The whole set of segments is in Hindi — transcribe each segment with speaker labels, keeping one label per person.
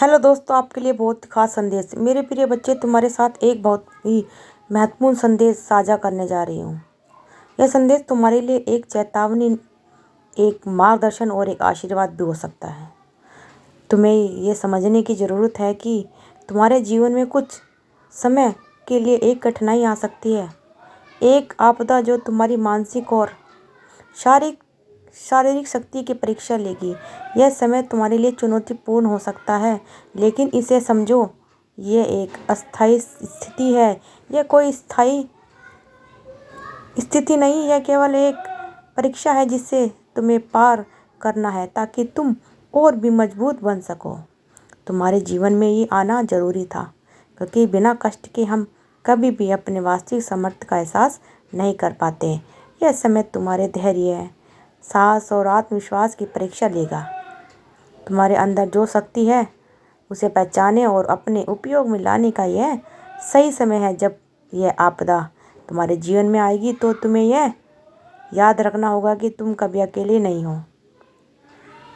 Speaker 1: हेलो दोस्तों, आपके लिए बहुत खास संदेश। मेरे प्रिय बच्चे, तुम्हारे साथ एक बहुत ही महत्वपूर्ण संदेश साझा करने जा रही हूँ। यह संदेश तुम्हारे लिए एक चेतावनी, एक मार्गदर्शन और एक आशीर्वाद भी हो सकता है। तुम्हें ये समझने की ज़रूरत है कि तुम्हारे जीवन में कुछ समय के लिए एक कठिनाई आ सकती है, एक आपदा जो तुम्हारी मानसिक और शारीरिक शारीरिक शक्ति की परीक्षा लेगी। यह समय तुम्हारे लिए चुनौतीपूर्ण हो सकता है, लेकिन इसे समझो, यह एक अस्थायी स्थिति है। यह कोई स्थायी स्थिति नहीं है, केवल एक परीक्षा है जिसे तुम्हें पार करना है ताकि तुम और भी मजबूत बन सको। तुम्हारे जीवन में ये आना जरूरी था, क्योंकि बिना कष्ट के हम कभी भी अपने वास्तविक सामर्थ्य का एहसास नहीं कर पाते। यह समय तुम्हारे धैर्य, साहस और आत्मविश्वास की परीक्षा लेगा। तुम्हारे अंदर जो शक्ति है उसे पहचाने और अपने उपयोग में लाने का यह सही समय है। जब यह आपदा तुम्हारे जीवन में आएगी तो तुम्हें यह याद रखना होगा कि तुम कभी अकेले नहीं हो।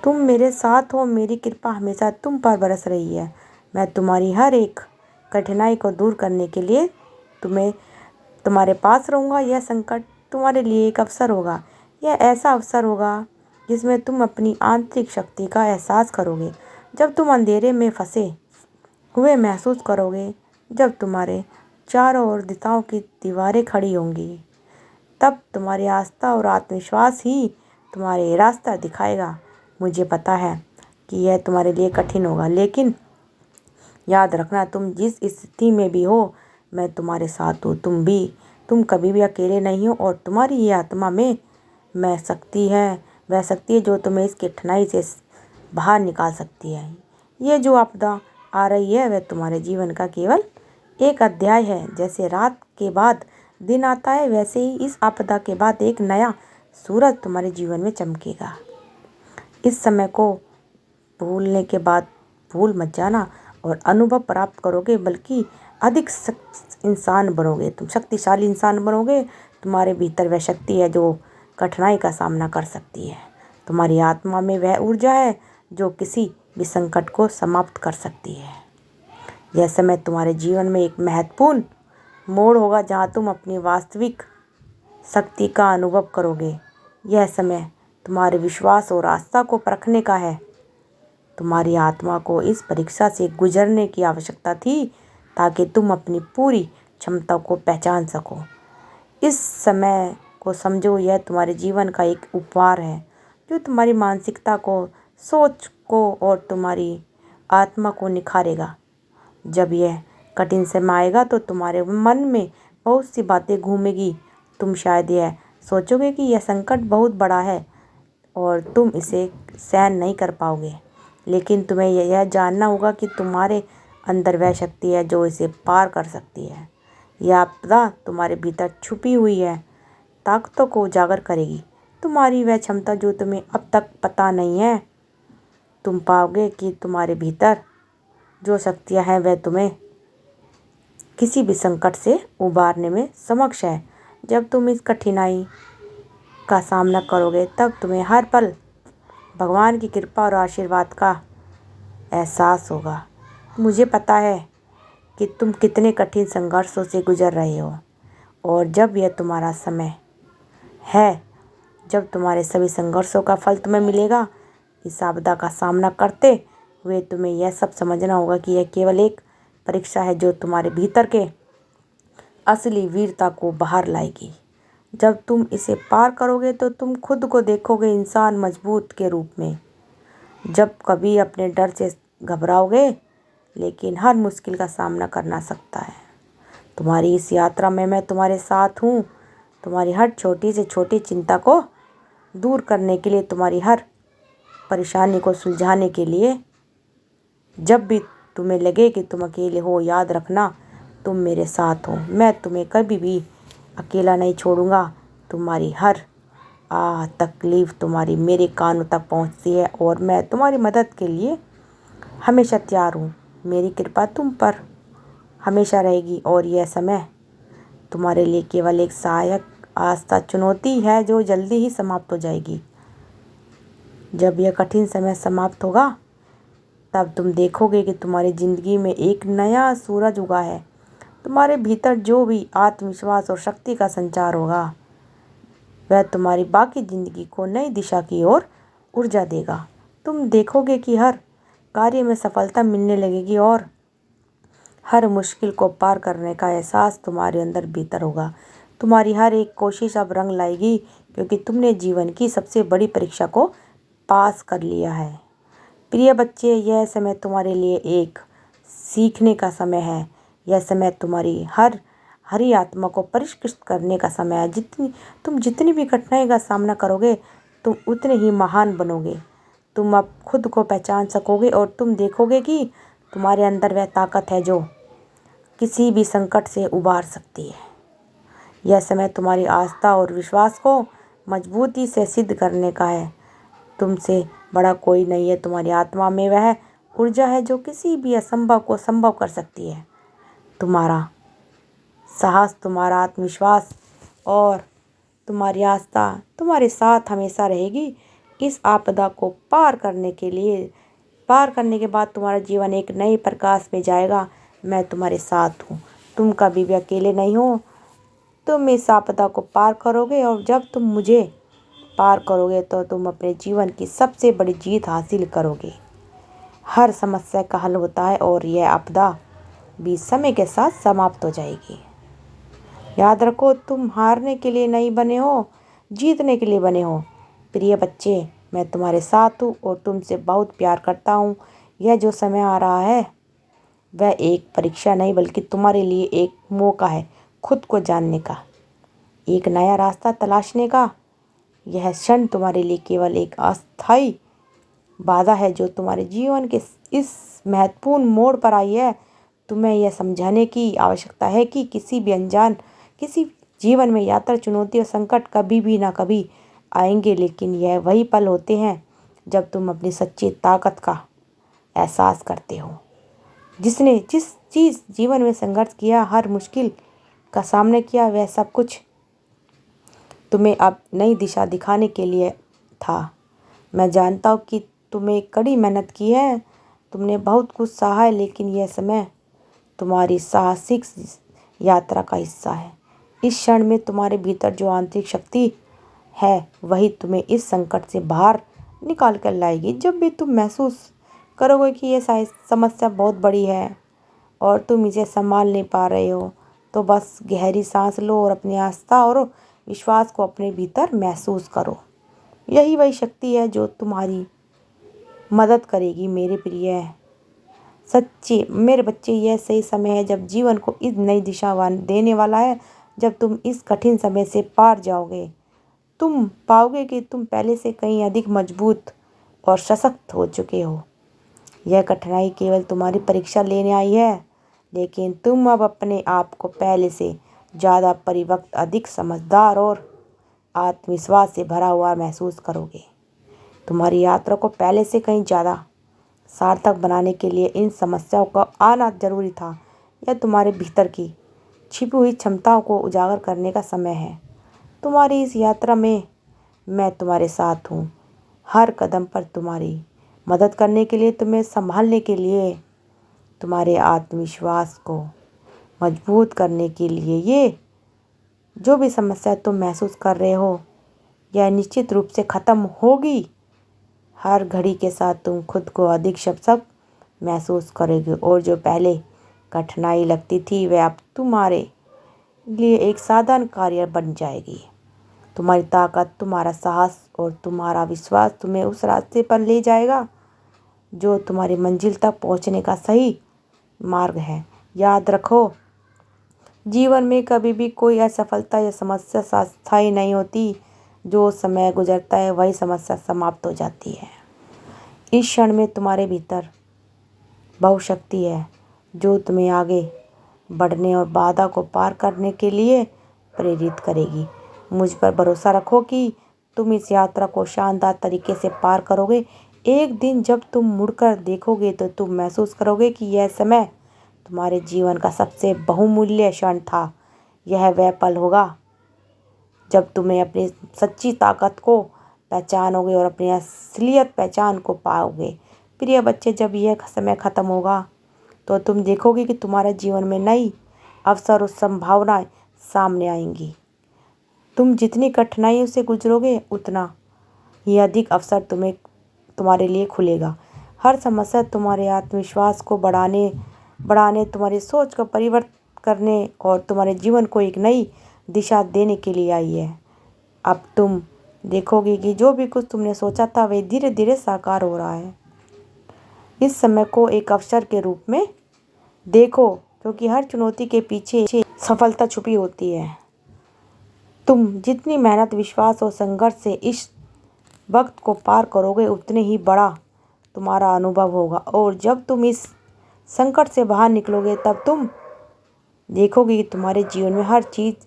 Speaker 1: तुम मेरे साथ हो, मेरी कृपा हमेशा तुम पर बरस रही है। मैं तुम्हारी हर एक कठिनाई को दूर करने के लिए तुम्हारे पास रहूँगा। यह संकट तुम्हारे लिए एक अवसर होगा। यह ऐसा अवसर होगा जिसमें तुम अपनी आंतरिक शक्ति का एहसास करोगे। जब तुम अंधेरे में फंसे हुए महसूस करोगे, जब तुम्हारे चारों ओर दिशाओं की दीवारें खड़ी होंगी, तब तुम्हारी आस्था और आत्मविश्वास ही तुम्हारे रास्ता दिखाएगा। मुझे पता है कि यह तुम्हारे लिए कठिन होगा, लेकिन याद रखना, तुम जिस स्थिति में भी हो, मैं तुम्हारे साथ हूँ। तुम कभी भी अकेले नहीं हो, और तुम्हारी ये आत्मा में वह शक्ति है जो तुम्हें इस कठिनाई से बाहर निकाल सकती है। ये जो आपदा आ रही है वह तुम्हारे जीवन का केवल एक अध्याय है। जैसे रात के बाद दिन आता है, वैसे ही इस आपदा के बाद एक नया सूरज तुम्हारे जीवन में चमकेगा। इस समय को भूलने के बाद भूल मत जाना और अनुभव प्राप्त करोगे, बल्कि अधिक इंसान बनोगे। तुम शक्तिशाली इंसान बनोगे। तुम्हारे भीतर वह शक्ति है जो कठिनाई का सामना कर सकती है। तुम्हारी आत्मा में वह ऊर्जा है जो किसी भी संकट को समाप्त कर सकती है। यह समय तुम्हारे जीवन में एक महत्वपूर्ण मोड़ होगा, जहाँ तुम अपनी वास्तविक शक्ति का अनुभव करोगे। यह समय तुम्हारे विश्वास और आस्था को परखने का है। तुम्हारी आत्मा को इस परीक्षा से गुजरने की आवश्यकता थी, ताकि तुम अपनी पूरी क्षमता को पहचान सको। इस समय को समझो, यह तुम्हारे जीवन का एक उपहार है जो तुम्हारी मानसिकता को, सोच को और तुम्हारी आत्मा को निखारेगा। जब यह कठिन समय आएगा तो तुम्हारे मन में बहुत सी बातें घूमेगी। तुम शायद यह सोचोगे कि यह संकट बहुत बड़ा है और तुम इसे सहन नहीं कर पाओगे, लेकिन तुम्हें यह जानना होगा कि तुम्हारे अंदर वह शक्ति है जो इसे पार कर सकती है। यह आपदा तुम्हारे भीतर छुपी हुई है ताकतों को उजागर करेगी। तुम्हारी वह क्षमता जो तुम्हें अब तक पता नहीं है। तुम पाओगे कि तुम्हारे भीतर जो शक्तियाँ हैं वह तुम्हें किसी भी संकट से उबारने में सक्षम है। जब तुम इस कठिनाई का सामना करोगे, तब तुम्हें हर पल भगवान की कृपा और आशीर्वाद का एहसास होगा। मुझे पता है कि तुम कितने कठिन संघर्षों से गुजर रहे हो, और जब यह तुम्हारा समय है, जब तुम्हारे सभी संघर्षों का फल तुम्हें मिलेगा। इस आपदा का सामना करते हुए तुम्हें यह सब समझना होगा कि यह केवल एक परीक्षा है जो तुम्हारे भीतर के असली वीरता को बाहर लाएगी। जब तुम इसे पार करोगे तो तुम खुद को देखोगे इंसान मजबूत के रूप में। जब कभी अपने डर से घबराओगे, लेकिन हर मुश्किल का सामना करना सकता है। तुम्हारी इस यात्रा में मैं तुम्हारे साथ हूँ। तुम्हारी हर छोटी से छोटी चिंता को दूर करने के लिए, तुम्हारी हर परेशानी को सुलझाने के लिए। जब भी तुम्हें लगे कि तुम अकेले हो, याद रखना, तुम मेरे साथ हो। मैं तुम्हें कभी भी अकेला नहीं छोड़ूंगा। तुम्हारी हर तकलीफ़ तुम्हारी मेरे कानों तक पहुंचती है, और मैं तुम्हारी मदद के लिए हमेशा तैयार हूँ। मेरी कृपा तुम पर हमेशा रहेगी, और यह समय तुम्हारे लिए केवल एक सहायक आस्था चुनौती है जो जल्दी ही समाप्त हो जाएगी। जब यह कठिन समय समाप्त होगा, तब तुम देखोगे कि तुम्हारी ज़िंदगी में एक नया सूरज उगा है। तुम्हारे भीतर जो भी आत्मविश्वास और शक्ति का संचार होगा वह तुम्हारी बाकी ज़िंदगी को नई दिशा की ओर ऊर्जा देगा। तुम देखोगे कि हर कार्य में सफलता मिलने लगेगी और हर मुश्किल को पार करने का एहसास तुम्हारे अंदर भीतर होगा। तुम्हारी हर एक कोशिश अब रंग लाएगी क्योंकि तुमने जीवन की सबसे बड़ी परीक्षा को पास कर लिया है। प्रिय बच्चे, यह समय तुम्हारे लिए एक सीखने का समय है। यह समय तुम्हारी हरी आत्मा को परिष्कृत करने का समय है। जितनी भी कठिनाई का सामना करोगे तुम उतने ही महान बनोगे। तुम अब खुद को पहचान सकोगे और तुम देखोगे कि तुम्हारे अंदर वह ताकत है जो किसी भी संकट से उबार सकती है। यह समय तुम्हारी आस्था और विश्वास को मजबूती से सिद्ध करने का है। तुमसे बड़ा कोई नहीं है। तुम्हारी आत्मा में वह ऊर्जा है जो किसी भी असंभव को संभव कर सकती है। तुम्हारा साहस, तुम्हारा आत्मविश्वास और तुम्हारी आस्था तुम्हारे साथ हमेशा रहेगी। इस आपदा को पार करने के बाद तुम्हारा जीवन एक नए प्रकाश में जाएगा। मैं तुम्हारे साथ हूँ। तुम कभी भी अकेले नहीं हो। तुम इस आपदा को पार करोगे और जब तुम मुझे पार करोगे तो तुम अपने जीवन की सबसे बड़ी जीत हासिल करोगे। हर समस्या का हल होता है और यह आपदा भी समय के साथ समाप्त हो जाएगी। याद रखो, तुम हारने के लिए नहीं बने हो, जीतने के लिए बने हो। प्रिय बच्चे, मैं तुम्हारे साथ हूँ और तुमसे बहुत प्यार करता हूँ। यह जो समय आ रहा है वह एक परीक्षा नहीं बल्कि तुम्हारे लिए एक मौका है खुद को जानने का, एक नया रास्ता तलाशने का। यह क्षण तुम्हारे लिए केवल एक अस्थायी बाधा है जो तुम्हारे जीवन के इस महत्वपूर्ण मोड़ पर आई है। तुम्हें यह समझाने की आवश्यकता है कि किसी जीवन में यात्रा, चुनौती और संकट कभी भी ना कभी आएंगे, लेकिन यह वही पल होते हैं जब तुम अपनी सच्ची ताकत का एहसास करते हो। जिसने जिस चीज़ जीवन में संघर्ष किया, हर मुश्किल का सामना किया, वह सब कुछ तुम्हें अब नई दिशा दिखाने के लिए था। मैं जानता हूँ कि तुमने कड़ी मेहनत की है, तुमने बहुत कुछ सहा है, लेकिन यह समय तुम्हारी साहसिक यात्रा का हिस्सा है। इस क्षण में तुम्हारे भीतर जो आंतरिक शक्ति है वही तुम्हें इस संकट से बाहर निकाल कर लाएगी। जब भी तुम महसूस करोगे कि यह समस्या बहुत बड़ी है और तुम इसे संभाल नहीं पा रहे हो, तो बस गहरी सांस लो और अपनी आस्था और विश्वास को अपने भीतर महसूस करो। यही वही शक्ति है जो तुम्हारी मदद करेगी। मेरे बच्चे, यह सही समय है जब जीवन को इस नई दिशा देने वाला है। जब तुम इस कठिन समय से पार जाओगे तुम पाओगे कि तुम पहले से कहीं अधिक मजबूत और सशक्त हो चुके हो। यह कठिनाई केवल तुम्हारी परीक्षा लेने आई है, लेकिन तुम अब अपने आप को पहले से ज़्यादा परिपक्व, अधिक समझदार और आत्मविश्वास से भरा हुआ महसूस करोगे। तुम्हारी यात्रा को पहले से कहीं ज़्यादा सार्थक बनाने के लिए इन समस्याओं का आना जरूरी था। यह तुम्हारे भीतर की छिपी हुई क्षमताओं को उजागर करने का समय है। तुम्हारी इस यात्रा में मैं तुम्हारे साथ हूँ। हर कदम पर तुम्हारी मदद करने के लिए, तुम्हें संभालने के लिए, तुम्हारे आत्मविश्वास को मजबूत करने के लिए। ये जो भी समस्या तुम महसूस कर रहे हो यह निश्चित रूप से ख़त्म होगी। हर घड़ी के साथ तुम खुद को अधिक सशक्त महसूस करोगे और जो पहले कठिनाई लगती थी वह अब तुम्हारे लिए एक साधारण कार्य बन जाएगी। तुम्हारी ताकत, तुम्हारा साहस और तुम्हारा विश्वास तुम्हें उस रास्ते पर ले जाएगा जो तुम्हारी मंजिल तक पहुंचने का सही मार्ग है। याद रखो, जीवन में कभी भी कोई असफलता या समस्या स्थायी नहीं होती। जो समय गुजरता है वही समस्या समाप्त हो जाती है। इस क्षण में तुम्हारे भीतर बहुशक्ति है जो तुम्हें आगे बढ़ने और बाधा को पार करने के लिए प्रेरित करेगी। मुझ पर भरोसा रखो कि तुम इस यात्रा को शानदार तरीके से पार करोगे। एक दिन जब तुम मुड़कर देखोगे तो तुम महसूस करोगे कि यह समय तुम्हारे जीवन का सबसे बहुमूल्य क्षण था। यह वह पल होगा जब तुम्हें अपनी सच्ची ताकत को पहचानोगे और अपनी असलियत पहचान को पाओगे। प्रिय बच्चे, जब यह समय ख़त्म होगा तो तुम देखोगे कि तुम्हारे जीवन में नई अवसर और संभावनाएं सामने आएंगी। तुम जितनी कठिनाइयों से गुजरोगे उतना ही अधिक अवसर तुम्हारे लिए खुलेगा। हर समस्या तुम्हारे आत्मविश्वास को बढ़ाने, तुम्हारी सोच को परिवर्तित करने और तुम्हारे जीवन को एक नई दिशा देने के लिए आई है। अब तुम देखोगे कि जो भी कुछ तुमने सोचा था वह धीरे धीरे साकार हो रहा है। इस समय को एक अवसर के रूप में देखो, क्योंकि हर चुनौती के पीछे सफलता छुपी होती है। तुम जितनी मेहनत, विश्वास और संघर्ष से इस वक्त को पार करोगे उतने ही बड़ा तुम्हारा अनुभव होगा। और जब तुम इस संकट से बाहर निकलोगे तब तुम देखोगे कि तुम्हारे जीवन में हर चीज़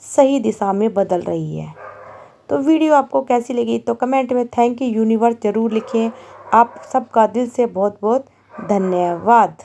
Speaker 1: सही दिशा में बदल रही है। तो वीडियो आपको कैसी लगी तो कमेंट में थैंक यू यूनिवर्स ज़रूर लिखें। आप सबका दिल से बहुत बहुत धन्यवाद।